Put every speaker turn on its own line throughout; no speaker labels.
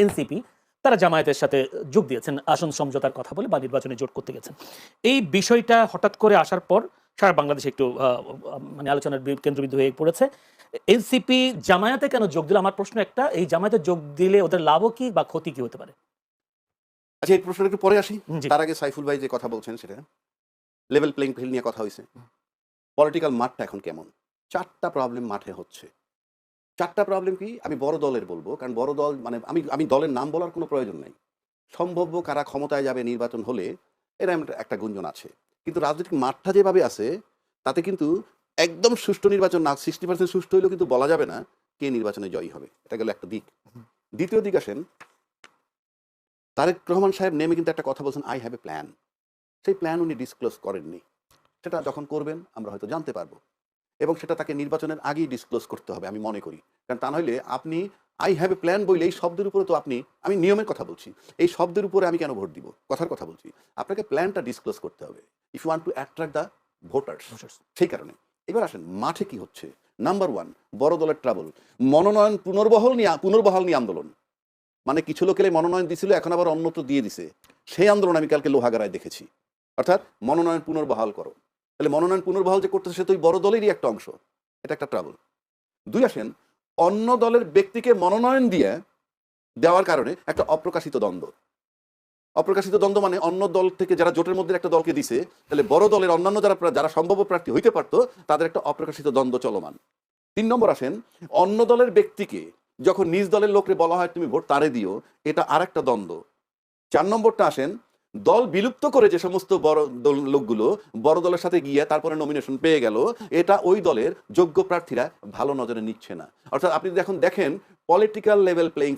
NCP তারা জামায়াতের সাথে যোগ দিয়েছেন আসন সমঝোতার কথা বলে বা নির্বাচনে জোট করতে গেছেন। এই বিষয়টা হঠাৎ করে আসার পর সারা বাংলাদেশে একটু মানে আলোচনার কেন্দ্রবিন্দু হয়ে পড়েছে। এনসিপি জামায়াতে কেন যোগ দিল? আমার প্রশ্ন একটা, এই জামায়াতে যোগ দিলে ওদের লাভও কি বা ক্ষতি কি হতে পারে?
আচ্ছা, এই প্রশ্নটা একটু পরে আসি।
জি।
তার আগে সাইফুল ভাই যে কথা বলছেন সেটা লেভেল প্লেইং ফিল্ড নিয়ে কথা হয়েছে। পলিটিক্যাল মাঠটা এখন কেমন? 4টা প্রবলেম মাঠে হচ্ছে। 4টা প্রবলেম কি? আমি বড় দলের বলবো, কারণ বড় দল মানে আমি দলের নাম বলার কোনো প্রয়োজন নাই। সম্ভাব্য কারা ক্ষমতায় যাবে নির্বাচন হলে, এরা একটা গুঞ্জন আছে। কিন্তু রাজনৈতিক মাঠটা যেভাবে আছে তাতে কিন্তু একদম সুষ্ঠু নির্বাচন না, 60% সুষ্ঠু হইলেও কিন্তু বলা যাবে না কে নির্বাচনে জয়ী হবে। এটা গেল একটা দিক। দ্বিতীয় দিক আসেন, তারেক রহমান সাহেব নেমে কিন্তু একটা কথা বলছেন, আই হ্যাভ এ প্ল্যান। সেই প্ল্যান উনি ডিসক্লোজ করেননি। সেটা যখন করবেন আমরা হয়তো জানতে পারবো, এবং সেটা তাকে নির্বাচনের আগেই ডিসক্লোজ করতে হবে আমি মনে করি। কারণ তা নইলে আপনি আই হ্যাভ এ প্ল্যান বললে এই শব্দের উপরে তো আমি নিয়মের কথা বলছি, এই শব্দের উপরে আমি কেন ভোট দিব, কথার কথা বলছি। আপনাকে প্ল্যানটা ডিসক্লোজ করতে হবে if you want to attract the voters. সেই কারণে এবার আসেন মাঠে কি হচ্ছে। নাম্বার 1, বড় দলের ট্রাবল, মনোনয়ন পুনর্বহাল নিয়ে আন্দোলন। মানে কিছু লোকের মনোনয়ন দিছিল, এখন আবার অন্যত্র দিয়ে দিছে। সেই আন্দোলন আমি কালকে লোহাগাড়ায় দেখেছি। অর্থাৎ মনোনয়ন পুনর্বহাল করো। তাহলে মনোনয়ন পুনর্বহাল যে করতেছে সে তো ওই বড় দলেরই একটা অংশ। এটা একটা ট্রাবল। 2 আসেন, অন্য দলের ব্যক্তিকে মনোনয়ন দিয়ে দেওয়ার কারণে একটা অপ্রকাশিত দ্বন্দ্ব। অপ্রকাশিত দ্বন্দ্ব মানে অন্য দল থেকে যারা জোটের মধ্যে একটা দলকে দিছে, তাহলে বড় দলের অন্যান্য যারা সম্ভাব্য প্রার্থী হইতে পারতো তাদের একটা অপ্রকাশিত দ্বন্দ্ব চলমান। 3 নম্বর আসেন, অন্য দলের ব্যক্তিকে যখন নিজ দলের লোককে বলা হয় তুমি ভোট তারে দিও, এটা আর একটা দ্বন্দ্ব। 4 নম্বরটা আসেন, দল বিলুপ্ত করে যে সমস্ত বড় দল লোকগুলো বড় দলের সাথে গিয়ে তারপরে নমিনেশন পেয়ে গেল, এটা ওই দলের যোগ্য প্রার্থীরা ভালো নজরে নিচ্ছে না। অর্থাৎ আপনি এখন দেখেন পলিটিক্যাল লেভেল প্লেইং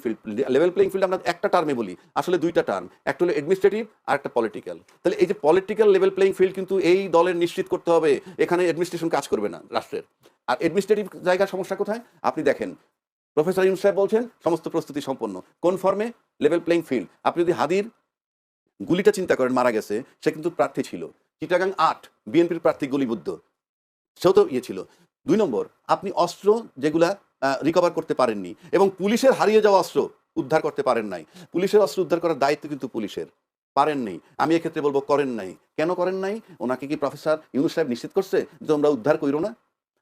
ফিল্ড আমরা একটা টার্মে বলি, আসলে 2টা টার্ম, একটা হলো অ্যাডমিনিস্ট্রেটিভ আর একটা পলিটিক্যাল। তাহলে এই যে পলিটিক্যাল লেভেল প্লেইং ফিল্ড কিন্তু এই দলের নিশ্চিত করতে হবে এখানে অ্যাডমিনিস্ট্রেশন কাজ করবে না রাষ্ট্রের। আর অ্যাডমিনিস্ট্রেটিভ জায়গার সমস্যা কোথায়? আপনি দেখেন প্রফেসর ইউনূস সাহেব বলছেন সমস্ত প্রস্তুতি সম্পন্ন, কোন ফর্মে? Level playing field. আপনি যদি হাদির গুলিটা চিন্তা করেন, মারা গেছে, সে কিন্তু প্রার্থী ছিল। চিটাগাং 8 বিএনপির প্রার্থী গুলিবুদ্ধ, সেও তো ইয়ে ছিল। 2 নম্বর, আপনি অস্ত্র যেগুলা রিকভার করতে পারেননি, এবং পুলিশের হারিয়ে যাওয়া অস্ত্র উদ্ধার করতে পারেন নাই। পুলিশের অস্ত্র উদ্ধার করার দায়িত্ব কিন্তু পুলিশের, পারেন নাই। আমি এক্ষেত্রে বলবো করেন নাই। কেন করেন নাই? ওনাকে কি প্রফেসর ইউনূস সাহেব নিশ্চিত করছে যে তোমরা উদ্ধার কইরো না?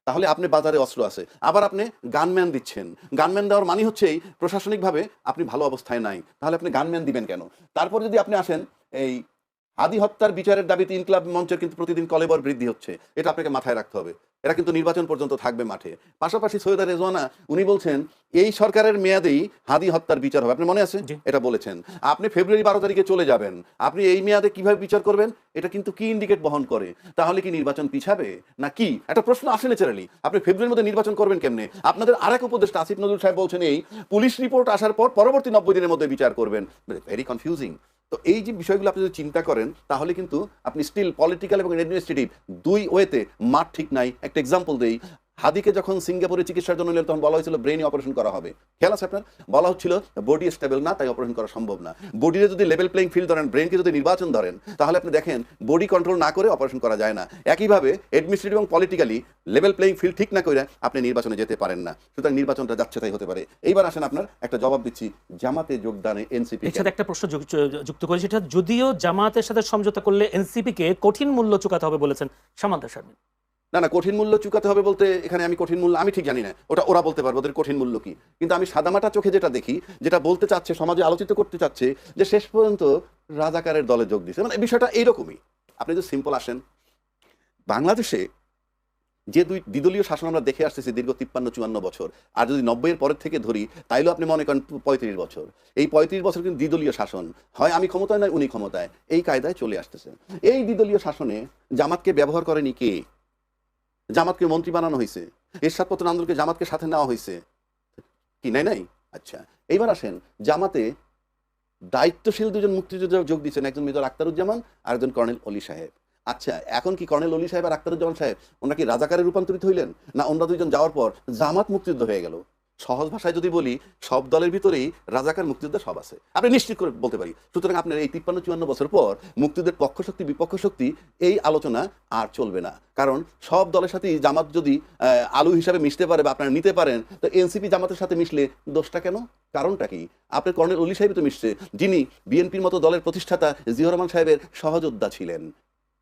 তাহলে আপনি বাজারে অস্ত্র আছে, আবার আপনি গানম্যান দিচ্ছেন। গানম্যান দেওয়ার মানে হচ্ছে প্রশাসনিকভাবে আপনি ভালো অবস্থায় নাই, তাহলে আপনি গানম্যান দিবেন কেন? তারপর যদি আপনি আসেন, এই হাদি হত্যার বিচারের দাবিতে ইনকিলাব মঞ্চের কিন্তু প্রতিদিন কলেবর বৃদ্ধি হচ্ছে, এটা আপনাকে মাথায় রাখতে হবে। এরা কিন্তু নির্বাচন পর্যন্ত থাকবে মাঠে। পাশাপাশি সৈয়দা রেজওয়ানা উনি বলছেন এই সরকারের মেয়াদেই হাদি হত্যার বিচার হবে। আপনার মনে আছে এটা বলেছেন? আপনি ফেব্রুয়ারি 12 তারিখে চলে যাবেন, আপনি এই মেয়াদে কিভাবে বিচার করবেন? এটা কিন্তু কি ইন্ডিকেট বহন করে? তাহলে কি নির্বাচন পিছাবে না কি? একটা প্রশ্ন আসে ন্যাচারালি, আপনি ফেব্রুয়ারির মধ্যে নির্বাচন করবেন কেমনে? আপনাদের আরেক উপদেষ্টা আসিফ নজরুল সাহেব বলছেন এই পুলিশ রিপোর্ট আসার পর পরবর্তী 90 দিনের মধ্যে বিচার করবেন। Very confusing. তো এই যে বিষয়গুলো আপনি যদি চিন্তা করেন তাহলে কিন্তু আপনি স্টিল পলিটিক্যাল এবং অ্যাডমিনিস্ট্রেটিভ 2 ওয়েতে মাঠ ঠিক নাই। একটা এক্সাম্পল দেই, হাদিকে যখন সিঙ্গাপুরে চিকিৎসার জন্য নিলেন তখন বলা হয়েছিল ব্রেইনে অপারেশন করা হবে। খেয়াল আছে আপনার? বলা হচ্ছিল বডি স্টেবল না, তাই অপারেশন করা সম্ভব না। বডিতে যদি লেভেল প্লেইং ফিল্ড ধরেন, ব্রেনকে যদি নির্বাচন ধরেন, তাহলে আপনি দেখেন বডি কন্ট্রোল না করে অপারেশন করা যায় না। একইভাবে অ্যাডমিনিস্ট্রেটিভ এবং পলিটিক্যালি লেভেল প্লেইং ফিল্ড ঠিক না করে আপনি নির্বাচনে যেতে পারেন না। সুতরাং নির্বাচনটা যাচ্ছে তাই হতে পারে। এইবার আসেন আপনার একটা জবাব দিচ্ছি, জামাতে যোগদানে এনসিপি।
এর সাথে একটা প্রশ্ন যুক্ত করেছি, সেটা যদিও জামাতের সাথে সমঝোতা করলে এনসিপিকে কঠিন মূল্য চুকাতে হবে বলেছেন সামান্তা শারমিন।
না, কঠিন মূল্য চুকাতে হবে বলতে এখানে আমি কঠিন মূল্য আমি ঠিক জানি না, ওটা ওরা বলতে পারবো ওদের কঠিন মূল্য কি। কিন্তু আমি সাদামাটা চোখে যেটা দেখি, যেটা বলতে চাচ্ছে, সমাজে আলোচিত করতে চাচ্ছে, যে শেষ পর্যন্ত রাজাকারের দলে যোগ দিচ্ছে। মানে বিষয়টা এইরকমই। আপনি যদি সিম্পল আসেন, বাংলাদেশে যে দ্বিদলীয় শাসন আমরা দেখে আসতেছি দীর্ঘ 53-54 বছর, আর যদি 90-এর পরের থেকে ধরি তাইলেও আপনি মনে করেন 35 বছর। এই 35 বছর কিন্তু দ্বিদলীয় শাসন, হয় আমি ক্ষমতায় নয় উনি ক্ষমতায়, এই কায়দায় চলে আসতেছে। এই দ্বিদলীয় শাসনে জামাতকে ব্যবহার করেনি কে? জামাতকে মন্ত্রী বানানো হয়েছে, এরশাদ পতন আন্দোলনকে জামাতকে সাথে নেওয়া হয়েছে কি? নাই। আচ্ছা, এইবার আসেন, জামাতে দায়িত্বশীল 2জন মুক্তিযোদ্ধা যোগ দিচ্ছেন, একজন মেজর আখতারুজ্জামান আর একজন কর্নেল অলি সাহেব। আচ্ছা, এখন কি কর্নেল অলি সাহেব আর আখতারুজ্জামান সাহেব ওনারা কি রাজাকারে রূপান্তরিত হইলেন, না ওনারা 2জন যাওয়ার পর জামাত মুক্তিযুদ্ধ হয়ে গেল? সহজ ভাষায় যদি বলি, সব দলের ভিতরেই রাজাকার মুক্তিযোদ্ধা সব আছে, আপনি নিশ্চিত করে বলতে পারি। সুতরাং আপনার এই 53-54 বছর পর মুক্তিযুদ্ধের পক্ষ শক্তি বিপক্ষ শক্তি এই আলোচনা আর চলবে না। কারণ সব দলের সাথেই জামাত যদি আলু হিসাবে মিশতে পারে বা আপনারা নিতে পারেন, তো এনসিপি জামাতের সাথে মিশলে দোষটা কেন? কারণটা কি? আপনার কর্নেল অলি সাহেব তো মিশছে, যিনি বিএনপির মতো দলের প্রতিষ্ঠাতা জিয়াউর রহমান সাহেবের সহযোদ্ধা ছিলেন,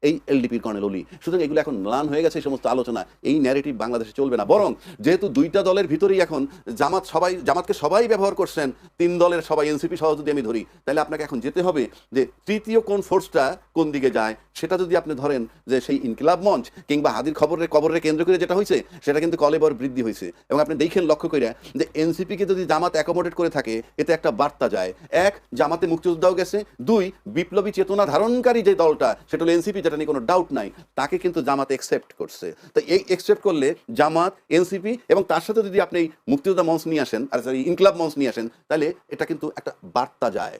এই এলডিপির কর্নেল অলি। সুতরাং এগুলো এখন ম্লান হয়ে গেছে, এই সমস্ত আলোচনা, এই ন্যারেটিভ বাংলাদেশে চলবে না। বরং যেহেতু দুইটা দলের ভিতরেই এখন জামাতকে সবাই ব্যবহার করছেন, তিন দলের সবাই এনসিপি সহ যদি আমি ধরি, তাহলে আপনাকে এখন যেতে হবে যে তৃতীয় কোন ফোর্সটা কোন দিকে যায়। সেটা যদি আপনি ধরেন যে সেই ইনকিলাব মঞ্চ কিংবা হাদির কবরের কেন্দ্র করে যেটা হয়েছে, সেটা কিন্তু কলেবর বৃদ্ধি হয়েছে। এবং আপনি দেখেন লক্ষ্য করে যে এনসিপিকে যদি জামাত অ্যাকোমোডেট করে থাকে, এতে একটা বার্তা যায়। এক, জামাতে মুক্তিযোদ্ধাও গেছে। দুই, বিপ্লবী চেতনা ধারণকারী যে দলটা, সেটা হলো এনসিপি, যেটা নিয়ে কোনো ডাউট নাই, তাকে কিন্তু জামাত একসেপ্ট করছে। তো এই একসেপ্ট করলে জামাত, এনসিপি এবং তার সাথে যদি আপনি মুক্তিযোদ্ধা মঞ্চ নিয়ে আসেন, আর ইনকিলাব মঞ্চ নিয়ে আসেন, তাহলে এটা কিন্তু একটা বার্তা যায়।